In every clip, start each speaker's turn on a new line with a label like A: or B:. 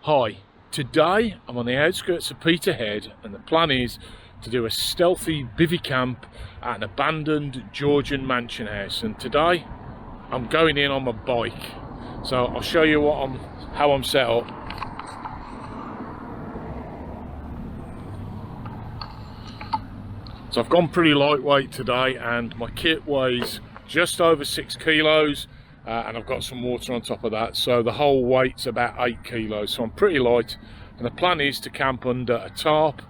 A: Hi, today I'm on the outskirts of Peterhead and the plan is to do a stealthy bivvy camp at an abandoned Georgian mansion house, and today I'm going in on my bike. So I'll show you how I'm set up. So I've gone pretty lightweight today and my kit weighs just over 6 kilos. And I've got some water on top of that, so the whole weight's about 8 kilos, so I'm pretty light. And the plan is to camp under a tarp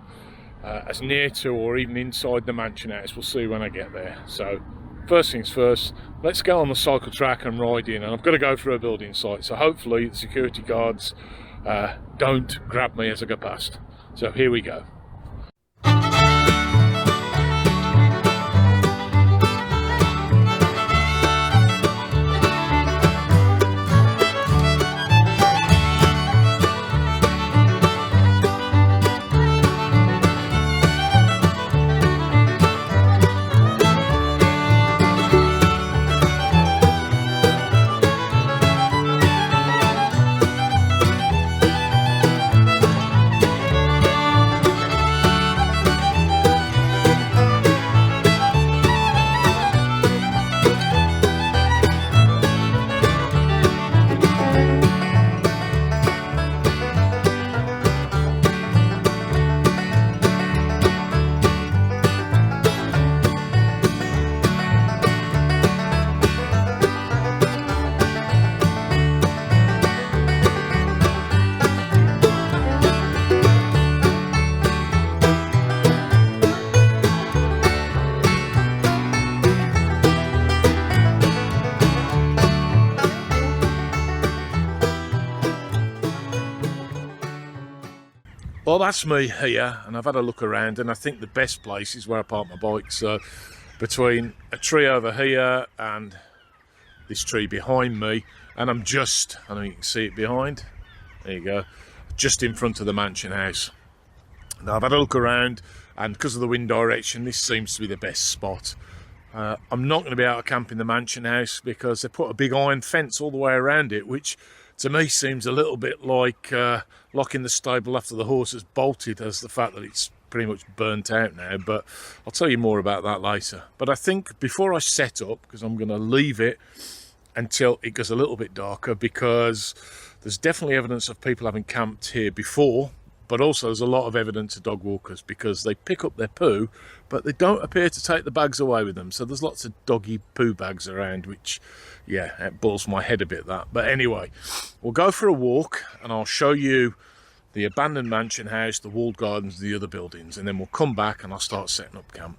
A: as near to or even inside the mansion house. We'll see when I get there. So first things first, let's go on the cycle track and ride in, and I've got to go through a building site, so hopefully the security guards don't grab me as I go past. So here we go. Well, that's me here, and I've had a look around, and I think the best place is where I park my bike. So between a tree over here and this tree behind me, and I'm just, I don't know if you can see it behind, there you go, just in front of the mansion house. Now I've had a look around, and because of the wind direction, this seems to be the best spot. I'm not going to be able to camp in the mansion house because they put a big iron fence all the way around it, which to me seems a little bit like locking the stable after the horse has bolted, as the fact that it's pretty much burnt out now, but I'll tell you more about that later. But I think before I set up, because I'm going to leave it until it goes a little bit darker, because there's definitely evidence of people having camped here before, but also there's a lot of evidence of dog walkers, because they pick up their poo but they don't appear to take the bags away with them. So there's lots of doggy poo bags around, which, yeah, it balls my head a bit, that. But anyway, we'll go for a walk and I'll show you the abandoned mansion house, the walled gardens, the other buildings, and then we'll come back and I'll start setting up camp.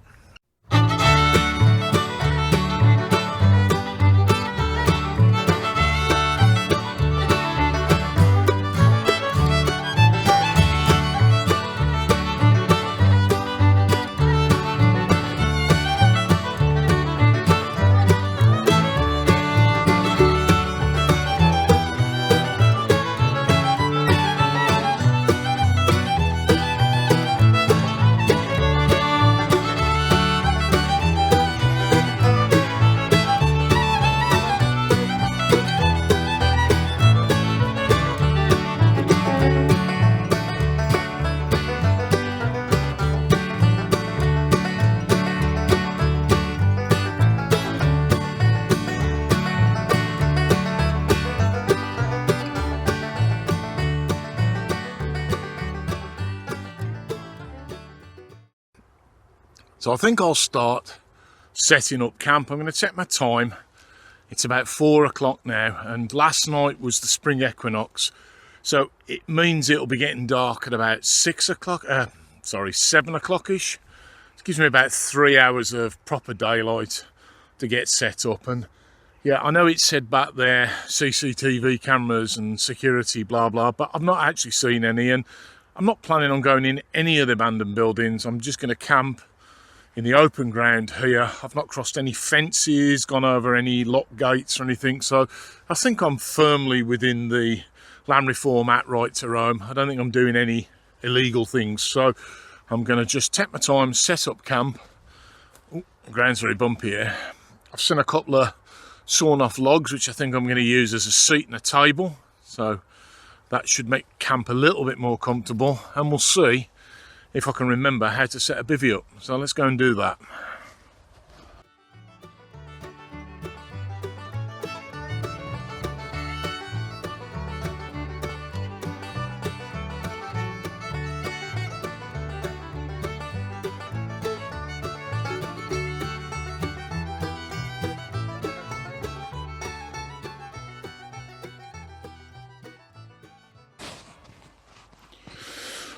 A: So I think I'll start setting up camp. I'm going to check my time. It's about 4 o'clock now, and last night was the spring equinox, so it means it'll be getting dark at about 7 o'clock-ish. It gives me about 3 hours of proper daylight to get set up. And yeah, I know it said back there CCTV cameras and security blah blah, but I've not actually seen any, and I'm not planning on going in any of the abandoned buildings. I'm just going to camp in the open ground here. I've not crossed any fences, gone over any lock gates or anything, so I think I'm firmly within the Land Reform Act right to roam. I don't think I'm doing any illegal things, so I'm going to just take my time, set up camp. Ooh, the ground's very bumpy here. I've seen a couple of sawn off logs, which I think I'm going to use as a seat and a table, so that should make camp a little bit more comfortable, and we'll see if I can remember how to set a bivvy up. So let's go and do that.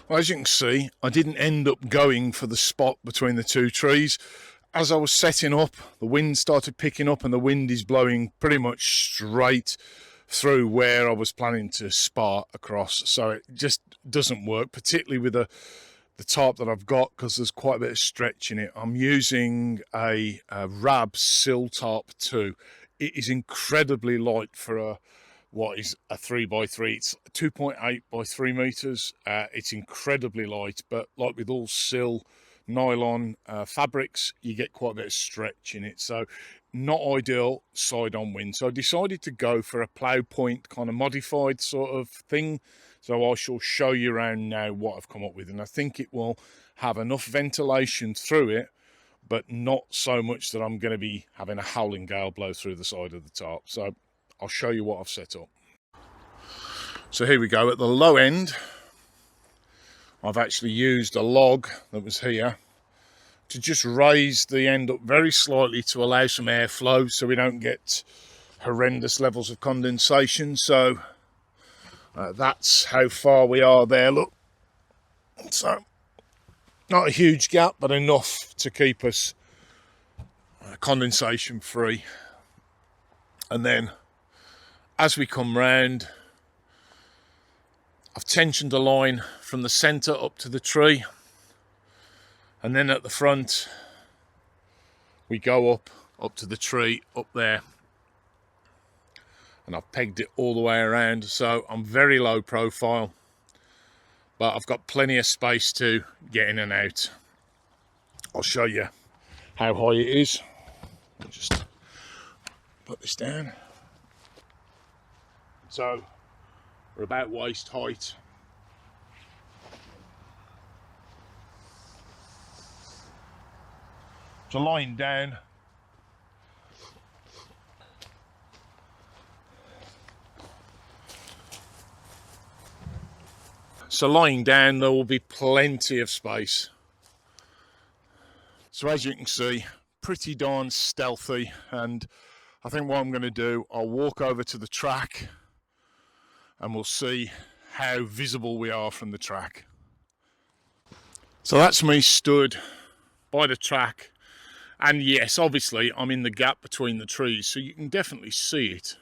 A: Well, as you can see, I didn't end up going for the spot between the two trees. As I was setting up, the wind started picking up, and the wind is blowing pretty much straight through where I was planning to spar across. So it just doesn't work, particularly with the tarp that I've got, because there's quite a bit of stretch in it. I'm using a Rab SilTarp2. It is incredibly light for what is a 3x3. It's 2.8 by 3 meters. It's incredibly light, but like with all sill nylon fabrics, you get quite a bit of stretch in it, so not ideal side on wind. So I decided to go for a plough point kind of modified sort of thing. So I shall show you around now what I've come up with, and I think it will have enough ventilation through it, but not so much that I'm going to be having a howling gale blow through the side of the tarp. So I'll show you what I've set up. So here we go. At the low end, I've actually used a log that was here to just raise the end up very slightly to allow some airflow so we don't get horrendous levels of condensation. So that's how far we are there, look. So not a huge gap, but enough to keep us condensation free. And then as we come round, I've tensioned a line from the centre up to the tree, and then at the front we go up to the tree up there, and I've pegged it all the way around. So I'm very low profile, but I've got plenty of space to get in and out. I'll show you how high it is. I'll just put this down. So we're about waist height. So lying down, there will be plenty of space. So as you can see, pretty darn stealthy, and I think what I'm going to do, I'll walk over to the track and we'll see how visible we are from the track. So that's me stood by the track, and yes, obviously I'm in the gap between the trees, so you can definitely see it,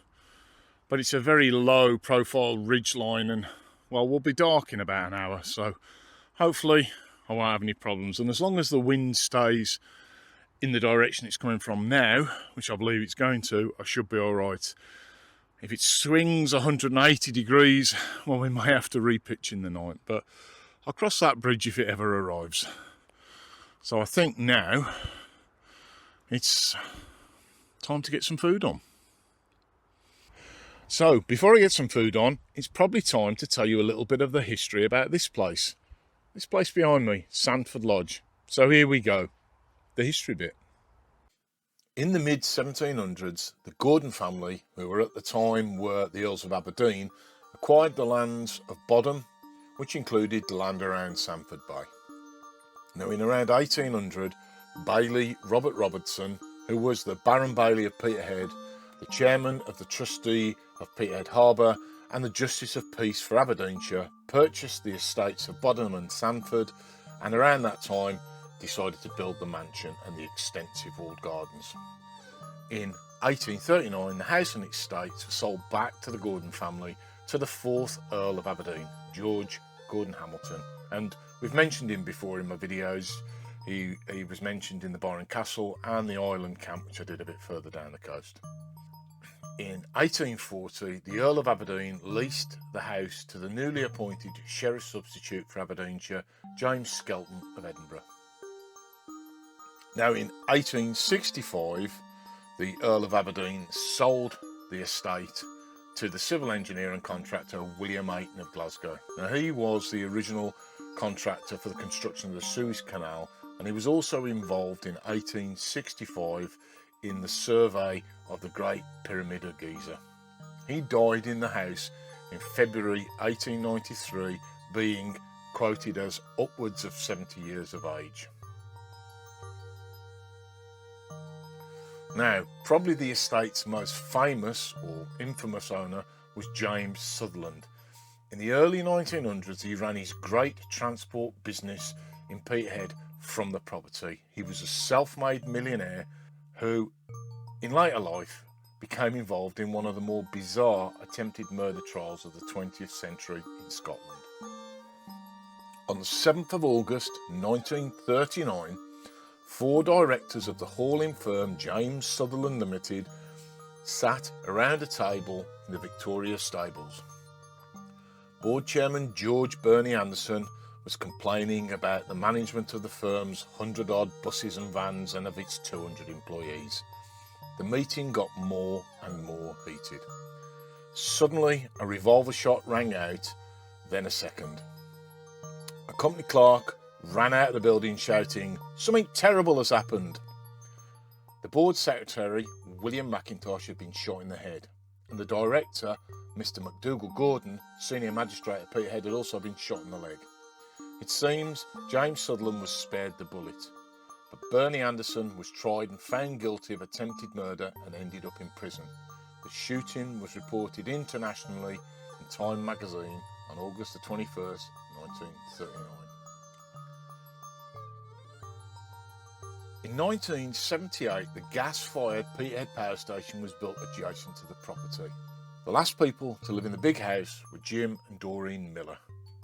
A: but it's a very low profile ridge line, and well, we'll be dark in about an hour, so hopefully I won't have any problems. And as long as the wind stays in the direction it's coming from now, which I believe it's going to, I should be all right. If it swings 180 degrees, well, we may have to repitch in the night, but I'll cross that bridge if it ever arrives. So I think now it's time to get some food on. So before I get some food on, it's probably time to tell you a little bit of the history about this place. This place behind me, Sanford Lodge. So here we go, the history bit. In the mid-1700s, the Gordon family, who were at the time were the Earls of Aberdeen, acquired the lands of Bodham, which included the land around Sanford Bay. Now in around 1800, Bailey Robert Robertson, who was the Baron Bailey of Peterhead, the chairman of the trustee of Peterhead Harbour and the Justice of Peace for Aberdeenshire, purchased the estates of Bodham and Sanford, and around that time decided to build the mansion and the extensive walled gardens. In 1839, the house and estates were sold back to the Gordon family to the 4th Earl of Aberdeen, George Gordon Hamilton, and we've mentioned him before in my videos. He was mentioned in the Byron Castle and the Island Camp, which I did a bit further down the coast. In 1840, the Earl of Aberdeen leased the house to the newly appointed Sheriff Substitute for Aberdeenshire, James Skelton of Edinburgh. Now in 1865, the Earl of Aberdeen sold the estate to the civil engineer and contractor William Ayton of Glasgow. Now, he was the original contractor for the construction of the Suez Canal, and he was also involved in 1865 in the survey of the Great Pyramid of Giza. He died in the house in February 1893, being quoted as upwards of 70 years of age. Now, probably the estate's most famous or infamous owner was James Sutherland. In the early 1900s, he ran his great transport business in Peterhead from the property. He was a self-made millionaire who, in later life, became involved in one of the more bizarre attempted murder trials of the 20th century in Scotland. On the 7th of August 1939, 4 directors of the hauling firm James Sutherland Limited sat around a table in the Victoria stables. Board chairman George Bernie Anderson was complaining about the management of the firm's 100-odd buses and vans and of its 200 employees. The meeting got more and more heated. Suddenly, a revolver shot rang out, then a second. A company clerk ran out of the building shouting, "Something terrible has happened." The board secretary, William McIntosh, had been shot in the head, and the director, Mr. MacDougall Gordon, senior magistrate at Peterhead, had also been shot in the leg. It seems James Sutherland was spared the bullet, but Bernie Anderson was tried and found guilty of attempted murder and ended up in prison. The shooting was reported internationally in Time magazine on August the 21st, 1939. In 1978, the gas-fired Peterhead power station was built adjacent to the property. The last people to live in the big house were Jim and Doreen Miller.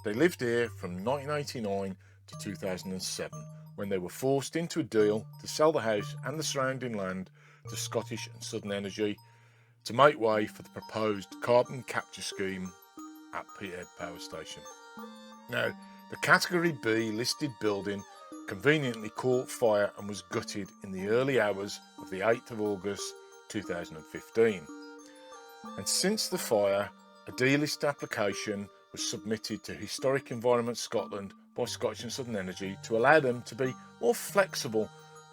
A: They lived here from 1989 to 2007, when they were forced into a deal to sell the house and the surrounding land to Scottish and Southern Energy to make way for the proposed carbon capture scheme at Peterhead Power Station. Now, the Category B listed building conveniently caught fire and was gutted in the early hours of the 8th of August 2015. And since the fire, a delist application was submitted to Historic Environment Scotland by Scottish and Southern Energy to allow them to be more flexible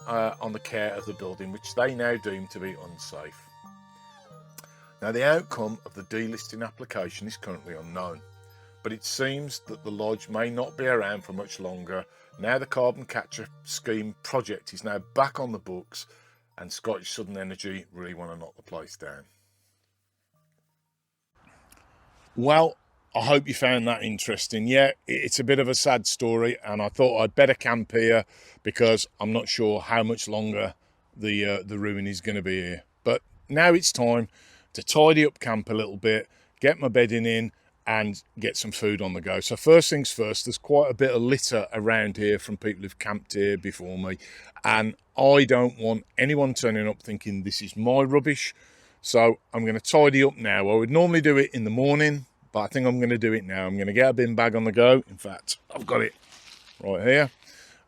A: on the care of the building, which they now deem to be unsafe. Now, the outcome of the delisting application is currently unknown, but it seems that the lodge may not be around for much longer. Now the carbon capture scheme project is now back on the books, and Scottish Southern Energy really want to knock the place down. Well, I hope you found that interesting. Yeah, it's a bit of a sad story, and I thought I'd better camp here because I'm not sure how much longer the ruin is going to be here. But now it's time to tidy up camp a little bit, get my bedding in, and get some food on the go. So first things first, there's quite a bit of litter around here from people who've camped here before me, and I don't want anyone turning up thinking this is my rubbish. So I'm going to tidy up now. I would normally do it in the morning, but I think I'm going to do it now. I'm going to get a bin bag on the go. In fact, I've got it right here,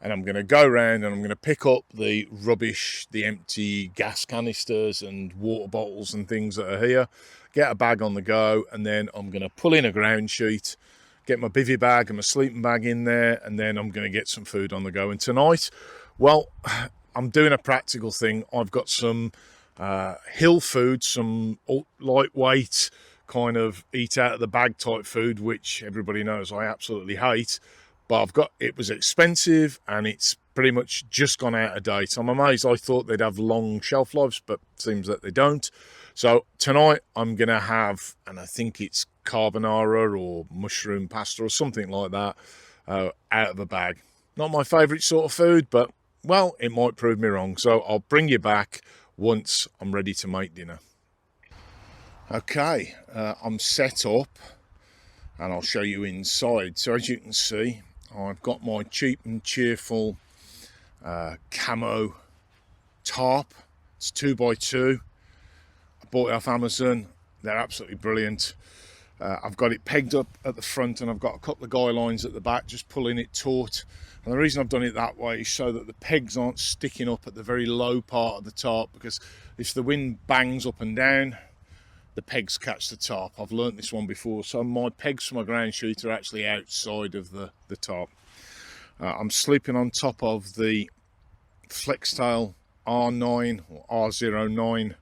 A: and I'm going to go around and I'm going to pick up the rubbish, the empty gas canisters and water bottles and things that are here, get a bag on the go, and then I'm going to pull in a ground sheet, get my bivvy bag and my sleeping bag in there, and then I'm going to get some food on the go. And tonight, well, I'm doing a practical thing. I've got some hill food, some lightweight kind of eat out of the bag type food, which everybody knows I absolutely hate, but it was expensive and it's pretty much just gone out of date. I'm amazed. I thought they'd have long shelf lives, but seems that they don't. So tonight I'm gonna have, and I think it's carbonara or mushroom pasta or something like that, out of a bag. Not my favourite sort of food, but well, it might prove me wrong. So I'll bring you back once I'm ready to make dinner. Okay, I'm set up and I'll show you inside. So as you can see, I've got my cheap and cheerful camo tarp. It's 2x2. I bought it off Amazon. They're absolutely brilliant. I've got it pegged up at the front and I've got a couple of guy lines at the back just pulling it taut. And the reason I've done it that way is so that the pegs aren't sticking up at the very low part of the tarp, because if the wind bangs up and down, the pegs catch the tarp. I've learnt this one before. So my pegs for my ground sheet are actually outside of the tarp. I'm sleeping on top of the Flextail R9 or R09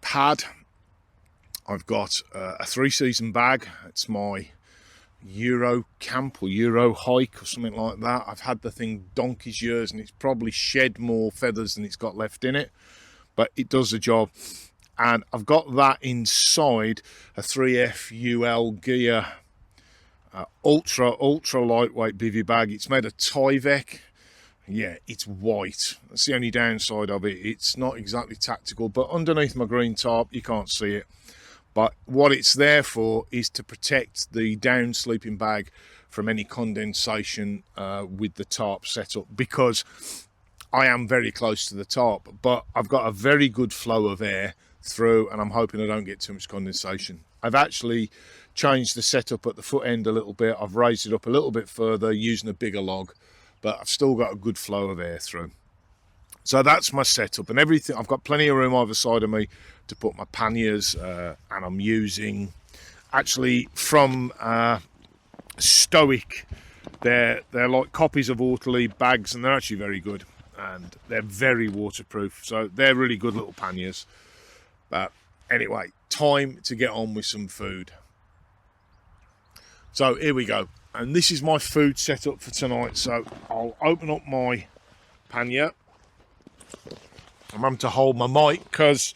A: pad. I've got a 3-season bag. It's my Euro camp or Euro hike or something like that. I've had the thing donkey's years and it's probably shed more feathers than it's got left in it, but it does the job. And I've got that inside a 3F UL gear ultra lightweight bivy bag. It's made of Tyvek. Yeah, it's white. That's the only downside of it. It's not exactly tactical, but underneath my green tarp you can't see it. But what it's there for is to protect the down sleeping bag from any condensation with the tarp setup, because I am very close to the tarp, but I've got a very good flow of air through and I'm hoping I don't get too much condensation. I've actually changed the setup at the foot end a little bit. I've raised it up a little bit further using a bigger log, but I've still got a good flow of air through. So that's my setup and everything. I've got plenty of room either side of me to put my panniers, and I'm using actually from Stoic. They're like copies of Waterley bags and they're actually very good and they're very waterproof. So they're really good little panniers. But anyway, time to get on with some food. So here we go. And this is my food setup for tonight. So I'll open up my pannier. I'm having to hold my mic because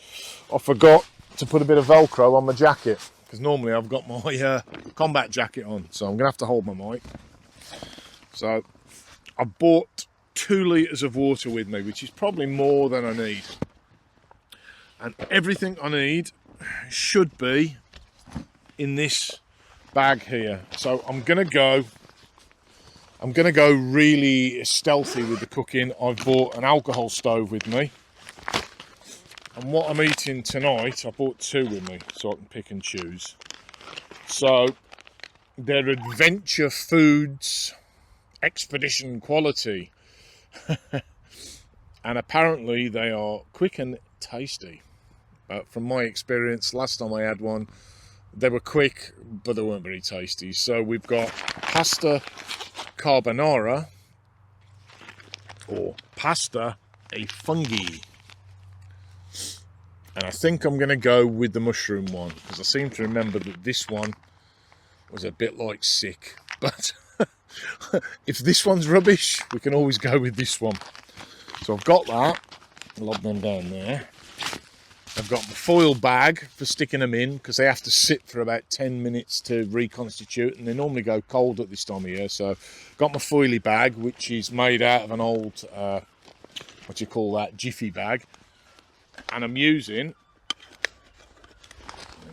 A: I forgot to put a bit of Velcro on my jacket, because normally I've got my combat jacket on, so I'm gonna have to hold my mic. So I bought 2 litres of water with me, which is probably more than I need, and everything I need should be in this bag here. So I'm gonna go really stealthy with the cooking. I've bought an alcohol stove with me. And what I'm eating tonight, I bought 2 with me so I can pick and choose. So they're Adventure Foods Expedition quality. And apparently they are quick and tasty. But from my experience, last time I had one, they were quick, but they weren't very tasty. So we've got pasta carbonara or pasta a fungi. And I think I'm going to go with the mushroom one, because I seem to remember that this one was a bit like sick. But if this one's rubbish, we can always go with this one. So I've got that. Lob them down there. I've got my foil bag for sticking them in, because they have to sit for about 10 minutes to reconstitute, and they normally go cold at this time of year. So I've got my foily bag, which is made out of an old, what do you call that, jiffy bag. And I'm using,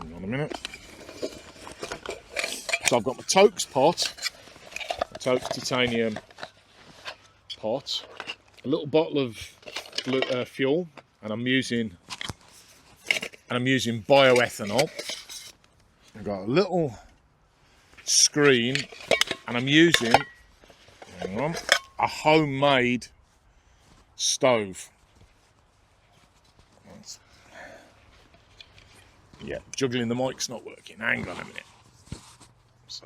A: hang on a minute, so I've got my Toke's pot, a Toke's titanium pot, a little bottle of fuel, and I'm using bioethanol. I've got a little screen, and I'm using, hang on, a homemade stove. Yeah, juggling the mic's not working. Hang on a minute. So,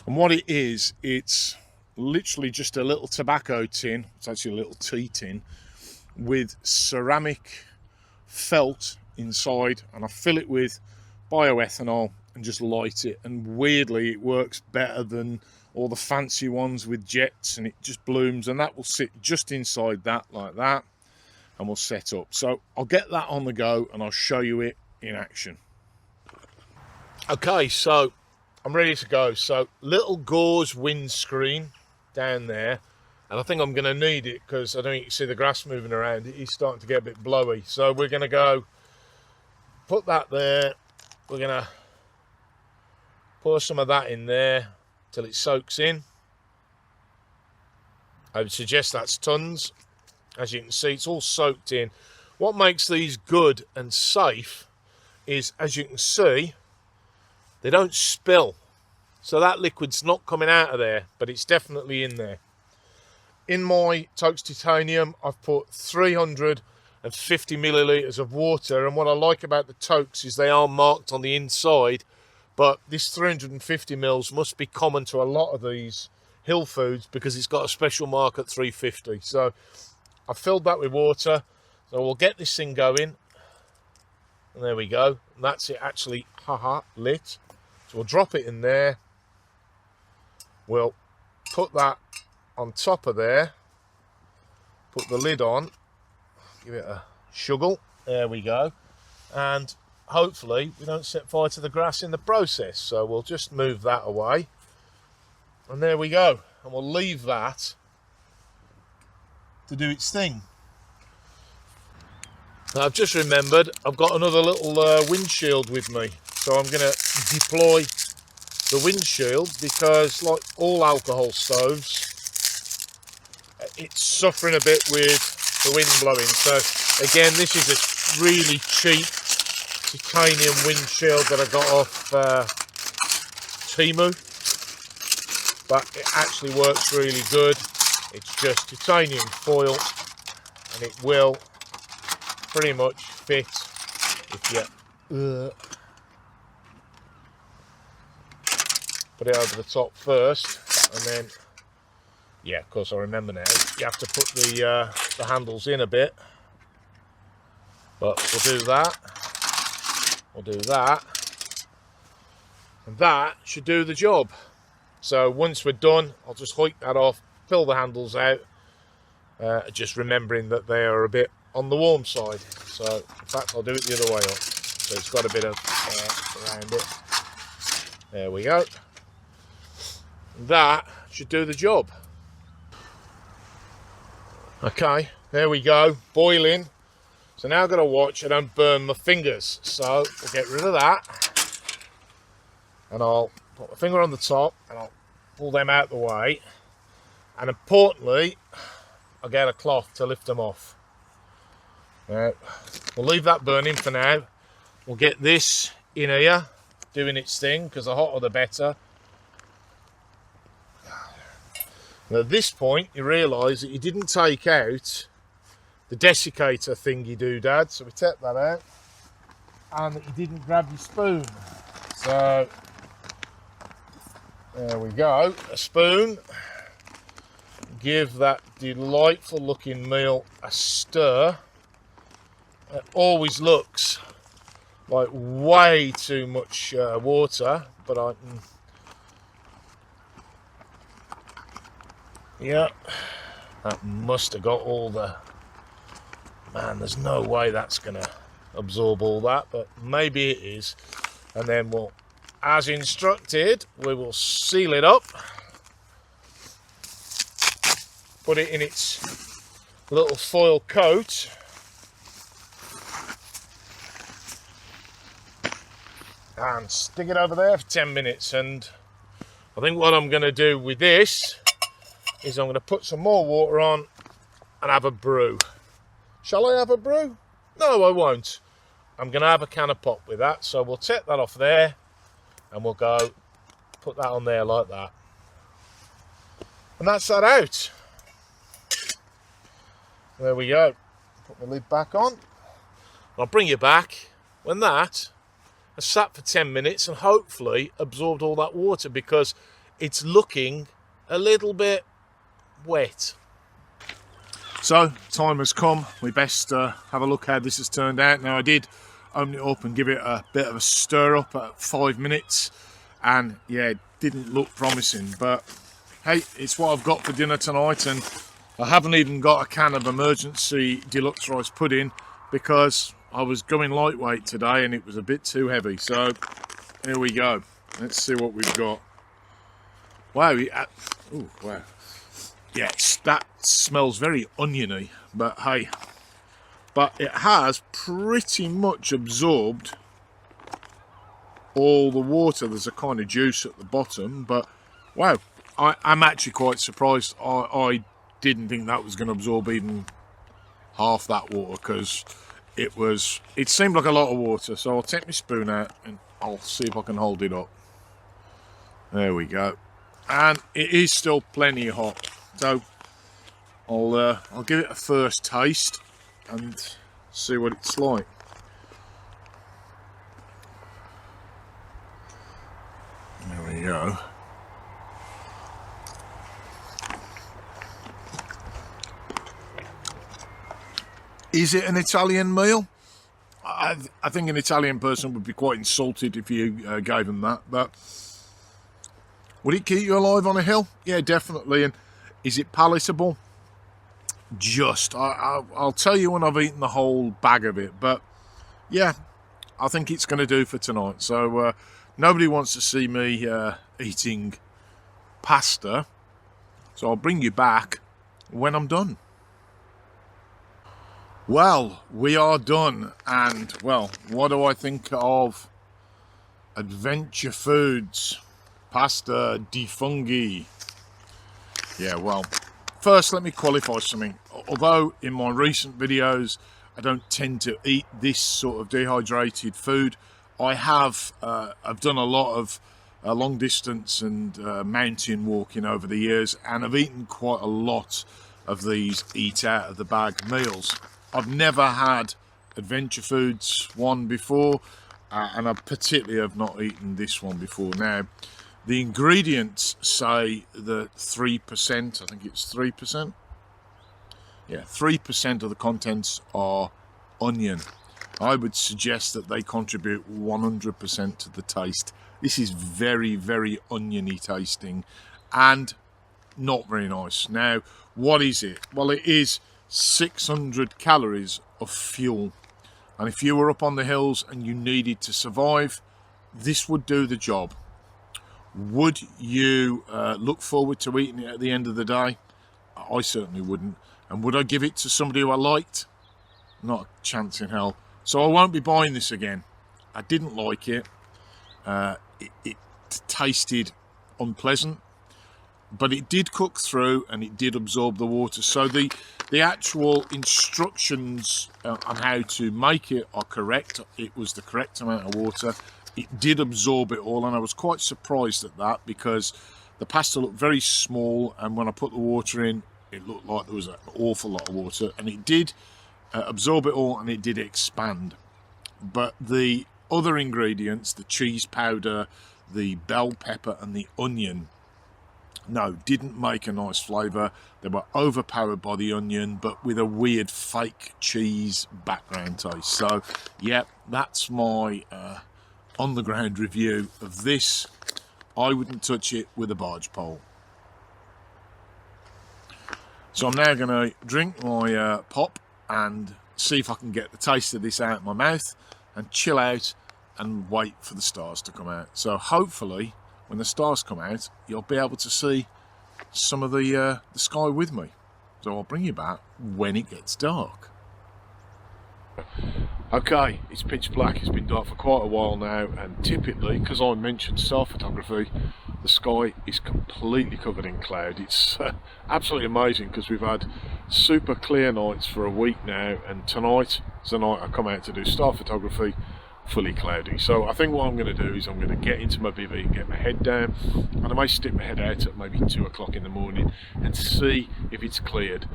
A: and what it is, it's literally just a little tobacco tin. It's actually a little tea tin with ceramic felt inside, and I fill it with bioethanol and just light it. And weirdly, it works better than all the fancy ones with jets, and it just blooms. And that will sit just inside that, like that. And we'll set up. So I'll get that on the go and I'll show you it in action. Okay, so I'm ready to go. So little gauze windscreen down there, and I think I'm going to need it because I don't think you can see the grass moving around. It is starting to get a bit blowy. So we're going to go put that there. We're going to pour some of that in there till it soaks in. I would suggest that's tons. As you can see, it's all soaked in. What makes these good and safe is, as you can see, they don't spill. So that liquid's not coming out of there, but it's definitely in there. in my Toaks titanium, I've put 350 millilitres of water, and what I like about the Toaks is they are marked on the inside, but this 350 mils must be common to a lot of these hill foods because it's got a special mark at 350. So I filled that with water, so we'll get this thing going, and there we go. And that's it actually lit. So we'll drop it in there. We'll put that on top of there, put the lid on, give it a shuggle, there we go, and hopefully we don't set fire to the grass in the process. So we'll just move that away, and there we go, and we'll leave that to do its thing. Now, I've just remembered I've got another little windshield with me, so I'm going to deploy the windshield because, like all alcohol stoves, it's suffering a bit with the wind blowing. So again, this is a really cheap titanium windshield that I got off Temu, but it actually works really good. It's just titanium foil, and it will pretty much fit if you put it over the top first, and then, yeah, of course I remember now, you have to put the handles in a bit, but we'll do that, and that should do the job. So once we're done, I'll just hoik that off, pull the handles out, just remembering that they are a bit on the warm side. So in fact, I'll do it the other way up, so it's got a bit of air around it. There we go. That should do the job. Okay, there we go, boiling. So now I've got to watch I don't burn my fingers. So we'll get rid of that, and I'll put my finger on the top and I'll pull them out the way, and importantly I'll get a cloth to lift them off. Now we'll leave that burning for now. We'll get this in here doing its thing, because the hotter the better. And at this point you realise that you didn't take out the desiccator thingy doodad, so we take that out, and that you didn't grab your spoon. So there we go, a spoon. Give that delightful looking meal a stir. It always looks like way too much water, but I can, yeah, that must have got all the, man, there's no way that's going to absorb all that, but maybe it is. And then we'll, as instructed, we will seal it up, put it in its little foil coat, and stick it over there for 10 minutes. And I think what I'm going to do with this is I'm going to put some more water on and have a brew. Shall I have a brew? No, I won't. I'm going to have a can of pop with that. So we'll take that off there and we'll go put that on there like that. And that's that out. There we go. Put the lid back on. I'll bring you back when that has sat for 10 minutes and hopefully absorbed all that water, because it's looking a little bit wet. So time has come. We best have a look how this has turned out. Now I did open it up and give it a bit of a stir up at 5 minutes, and yeah, it didn't look promising, but hey, it's what I've got for dinner tonight. And I haven't even got a can of emergency deluxe rice pudding because I was going lightweight today and it was a bit too heavy. So here we go. Let's see what we've got. Wow, oh wow. Yes, that smells very oniony, but hey, but it has pretty much absorbed all the water. There's a kind of juice at the bottom, but wow, I'm actually quite surprised. I didn't think that was going to absorb even half that water, because it seemed like a lot of water. So I'll take my spoon out and I'll see if I can hold it up. There we go. And it is still plenty hot. So I'll give it a first taste and see what it's like. There we go. Is it an Italian meal? I think an Italian person would be quite insulted if you gave them that, but would it keep you alive on a hill? Yeah, definitely. And is it palatable? Just. I'll tell you when I've eaten the whole bag of it, but yeah, I think it's going to do for tonight. So nobody wants to see me eating pasta, so I'll bring you back when I'm done. Well, we are done, and well, what do I think of Adventure Foods pasta di fungi? Yeah, well, first let me qualify something. Although in my recent videos I don't tend to eat this sort of dehydrated food, I have I've done a lot of long distance and mountain walking over the years, and I've eaten quite a lot of these eat out of the bag meals. I've never had Adventure Foods one before, and I particularly have not eaten this one before. Now, the ingredients say that 3%, I think it's 3%. Yeah, 3% of the contents are onion. I would suggest that they contribute 100% to the taste. This is very, very oniony tasting and not very nice. Now, what is it? Well, it is 600 calories of fuel, and if you were up on the hills and you needed to survive, this would do the job. Would you look forward to eating it at the end of the day? I certainly wouldn't. And would I give it to somebody who I liked? Not a chance in hell. So I won't be buying this again. I didn't like it. It tasted unpleasant, but it did cook through and it did absorb the water. So the actual instructions on how to make it are correct. It was the correct amount of water. It did absorb it all, and I was quite surprised at that, because the pasta looked very small, and when I put the water in, it looked like there was an awful lot of water, and it did absorb it all, and it did expand. But the other ingredients, the cheese powder, the bell pepper and the onion, no, didn't make a nice flavour. They were overpowered by the onion, but with a weird fake cheese background taste. So yeah, that's my on the ground review of this. I wouldn't touch it with a barge pole. So I'm now going to drink my pop and see if I can get the taste of this out of my mouth and chill out and wait for the stars to come out. So hopefully when the stars come out, you'll be able to see some of the sky with me. So I'll bring you back when it gets dark. Okay, it's pitch black. It's been dark for quite a while now, and typically, because I mentioned star photography, the sky is completely covered in cloud. It's absolutely amazing, because we've had super clear nights for a week now, and tonight is the night I come out to do star photography, fully cloudy. So I think what I'm going to do is I'm going to get into my Bivi and get my head down, and I may stick my head out at maybe 2 o'clock in the morning and see if it's cleared.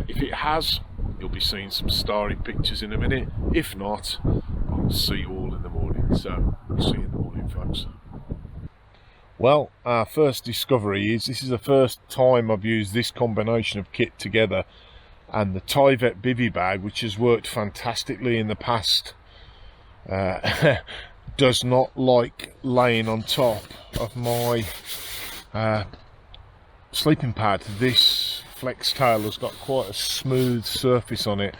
A: If it has, you'll be seeing some starry pictures in a minute. If not, I'll see you all in the morning. So we'll see you in the morning, folks. Well, our first discovery is this is the first time I've used this combination of kit together, and the Tyvek Bivi bag, which has worked fantastically in the past, does not like laying on top of my sleeping pad. This flex tail has got quite a smooth surface on it,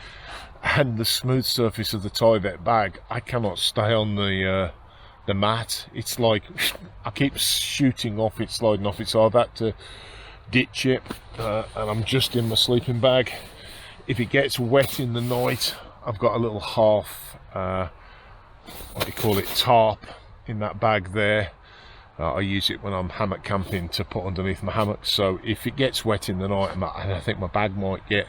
A: and the smooth surface of the Tyvek bag, I cannot stay on the mat. It's like I keep shooting off it, sliding off it, so I've had to ditch it, and I'm just in my sleeping bag. If it gets wet in the night, I've got a little half what do you call it, tarp in that bag there. I use it when I'm hammock camping to put underneath my hammock, so if it gets wet in the night and I think my bag might get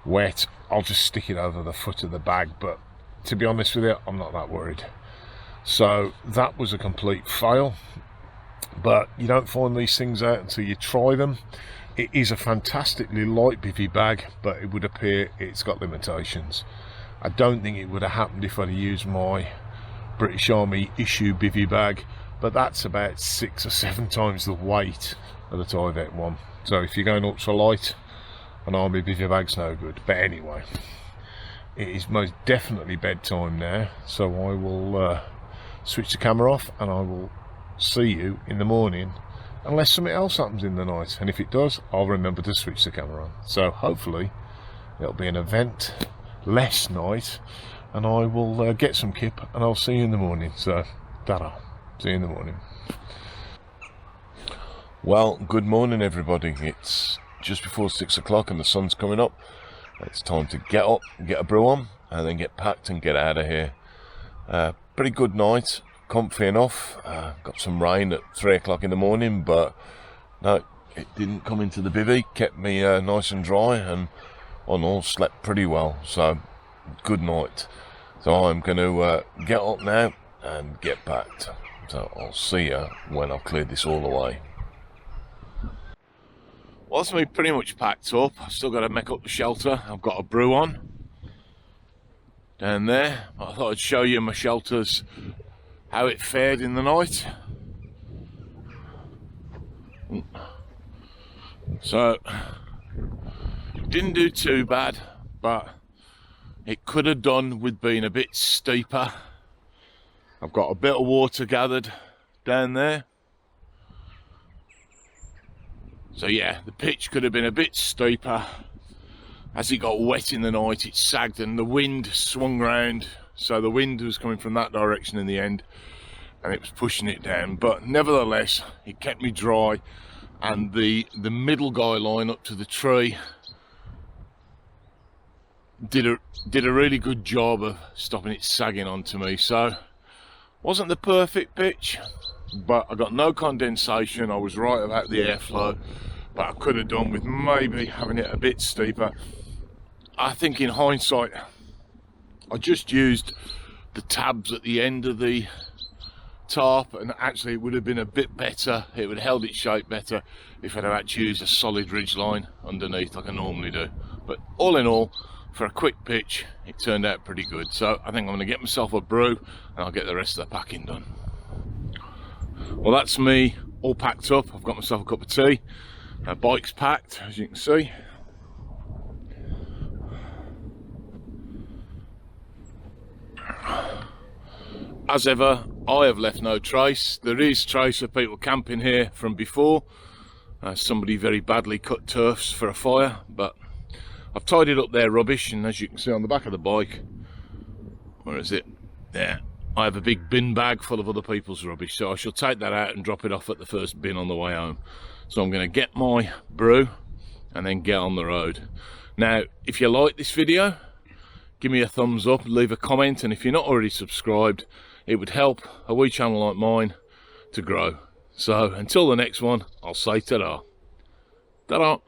A: wet, I'll just stick it over the foot of the bag. But to be honest with you, I'm not that worried. So that was a complete fail, but you don't find these things out until you try them. It is a fantastically light bivvy bag, but it would appear it's got limitations. I don't think it would have happened if I'd used my British Army issue bivvy bag, but that's about 6 or 7 times the weight of the Tyvek one. So if you're going ultralight, an Army bivvy bag's no good. But anyway, it is most definitely bedtime now, so I will switch the camera off and I will see you in the morning, unless something else happens in the night, and if it does, I'll remember to switch the camera on. So hopefully it'll be an event-less night, and I will get some kip and I'll see you in the morning. So ta-ra, see you in the morning. Well, good morning everybody. It's just before 6 o'clock and the sun's coming up. It's time to get up, get a brew on, and then get packed and get out of here. Pretty good night, comfy enough. Got some rain at 3 o'clock in the morning, but no, it didn't come into the bivvy. Kept me nice and dry, and on all slept pretty well. So good night. So I'm going to get up now and get packed. So I'll see you when I've cleared this all away. Well, that's me pretty much packed up. I've still got to make up the shelter. I've got a brew on down there. I thought I'd show you my shelters, how it fared in the night. So, didn't do too bad, but it could have done with being a bit steeper. I've got a bit of water gathered down there. So yeah, the pitch could have been a bit steeper. As it got wet in the night, it sagged and the wind swung round. So the wind was coming from that direction in the end, and it was pushing it down. But nevertheless, it kept me dry, and the middle guy line up to the tree did a really good job of stopping it sagging onto me. So wasn't the perfect pitch, but I got no condensation. I was right about the airflow, but I could have done with maybe having it a bit steeper. I think in hindsight, I just used the tabs at the end of the tarp, and actually it would have been a bit better. It would have held its shape better if I'd have actually used a solid ridge line underneath like I normally do. But all in all, for a quick pitch, it turned out pretty good. So I think I'm going to get myself a brew and I'll get the rest of the packing done. Well, that's me all packed up. I've got myself a cup of tea. My bike's packed, as you can see. As ever, I have left no trace. There is trace of people camping here from before. Somebody very badly cut turfs for a fire, but I've tidied up their rubbish, and as you can see on the back of the bike, where is it? There. I have a big bin bag full of other people's rubbish, so I shall take that out and drop it off at the first bin on the way home. So I'm going to get my brew and then get on the road. Now, if you like this video, give me a thumbs up, leave a comment, and if you're not already subscribed, it would help a wee channel like mine to grow. So until the next one, I'll say ta-da. Ta-da.